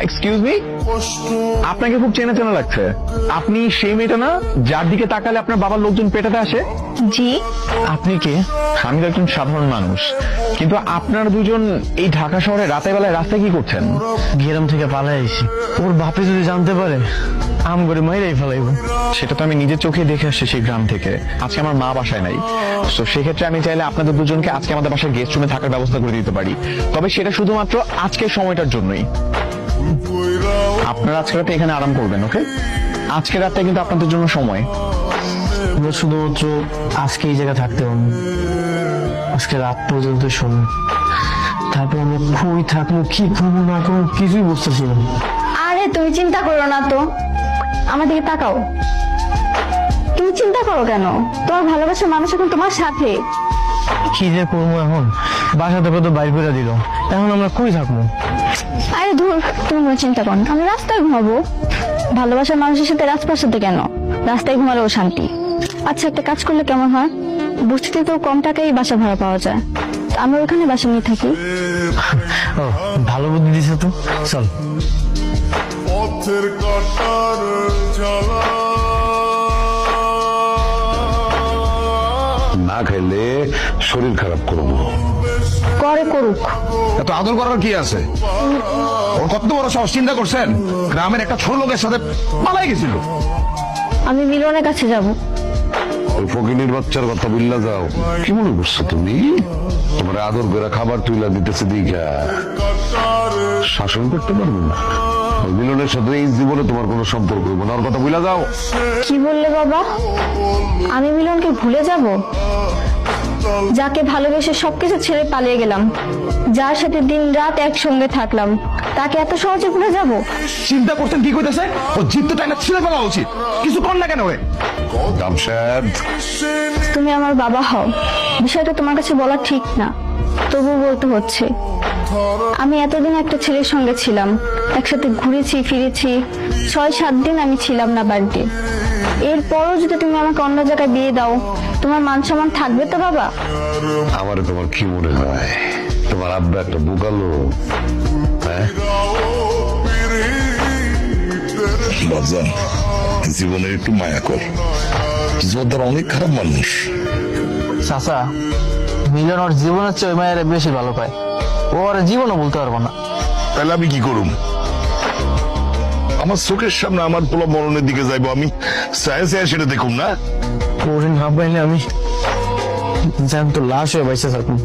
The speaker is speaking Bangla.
এক্সকিউজ মি, আপনাকে খুব চেনা চেনা লাগছে। আপনি সেই মেয়েটা না যার দিকে তাকালে আপনার বাবার লোকজন পেটাতে আসে? জি। আপনি কে? আমি তো একজন সাধারণ মানুষ, কিন্তু আপনারা দুজন এই ঢাকা শহরে রাতের বেলায় রাস্তায় কি করছেন? গ্রাম থেকে পালাই আইছি, ওর বাপে যদি জানতে পারে আম করে মাইরাই ফেলাইব। সেটা তো আমি নিজের চোখে দেখে আসছি সেই গ্রাম থেকে। আজকে আমার মা বাসায় নাই, তো সেক্ষেত্রে আমি চাইলে আপনাদের দুজনকে আজকে আমাদের বাসায় গেস্ট রুমে থাকার ব্যবস্থা করে দিতে পারি, তবে সেটা শুধুমাত্র আজকের সময়টার জন্যই। আপনারা আজকে রাতে এখানে আরাম করবেন, ওকে? আজকে রাতে কিন্তু আপনাদের জন্য সময়। আমরা শুধুমাত্র আজকে এই জায়গায় থাকতে পারবো, আজকে রাত পর্যন্ত শোনো, তারপর আমরা কই থাকবো, কি করবো না করবো কিছুই বুঝতেছি না। আরে তুমি চিন্তা করো না তো, আমার দিকে তাকাও। তুমি চিন্তা করো কেন? তোমার ভালোবাসার মানুষ এখন তোমার সাথে। কি যে করবো এখন, বাসা থেকে তো বাইর করে দিল, এখন আমরা কই থাকবো? আরে ধুর, তুমি কোনো চিন্তা করো না, আমরা রাস্তায় ঘুমাবো। ভালোবাসার মানুষের সাথে রাজপ্রাসাদে কেন, রাস্তায় ঘুমালেও শান্তি। আচ্ছা, একটা কাজ করলে কেমন হয়? বস্তিতে তো কম টাকায় বাসা ভাড়া পাওয়া যায়, আমরা ওখানে বাসা নিয়ে থাকি। ও, ভালো বুদ্ধি দিছে তো, চল। পথের কাটার জ্বালা না খাইলে শরীর খারাপ করবো। করে করুক। এত আদর করার কি আছে? ওর কত বড় সাহস, চিন্তা করছেন? গ্রামের একটা ছোট লোকের সাথে পালাই গেছিল। আমি মিলনের কাছে যাব। ওই ফকিনীর বাচ্চার কথা বললা যাও, কি মনে করছো তুমি? তোমার আদর করে খাবার তুইলা দিতেছে দিঘা, শাসন করতে পারবো না। ওই মিলনের সাথে এই জীবনে তোমার কোনো সম্পর্ক হইব না, ওর কথা বললা যাও। কি বললে বাবা? আমি মিলনকে ভুলে যাব? যাকে ভালোবেসে সবকিছু ছেড়ে পালিয়ে গেলাম, যার সাথে দিন রাত একসঙ্গে থাকলাম, তাকে এত সহজে ভুলে যাব? চিন্তা করছেন কি কইতেছে? ও জিততে টাইনা ছিঁড়ে ফেলা উচিত। কিছু কর না কেন ওরে? জামশেদ, তুমি আমার বাবা হও, বিষয়টা তোমার কাছে বলা ঠিক না, তবু বলতে হচ্ছে। আমি এতদিন একটা ছেলের সঙ্গে ছিলাম, একসাথে ঘুরেছি ফিরেছি, 6-7 দিন আমি ছিলাম না বাড়িতে। এরপরও যদি তুমি আমাকে অন্য জায়গায় বিয়ে দাও, তোমার মান সম্মান থাকবে তো বাবা? আমারে তোমার কি মনে হয়? তোমার আব্বা একটা বোকালো? হ্যাঁ, বাজান, জীবনের একটু মায়া কর। জোরদার অনেক খারাপ মানুষ। চাচা, মিলন ওর জীবনের চেয়ে ওই মায়ের বেশি ভালো পায়, ও আর জীবনও বলতে পারবো না। তাহলে আমি কি করুম? আমার চোখের সামনে আমার পোলা মরণের দিকে যাইবো, আমি সেটা দেখুম না? ওরে না পাইলে আমি জ্যান্ত লাশ হয়ে বাইসে থাকুন।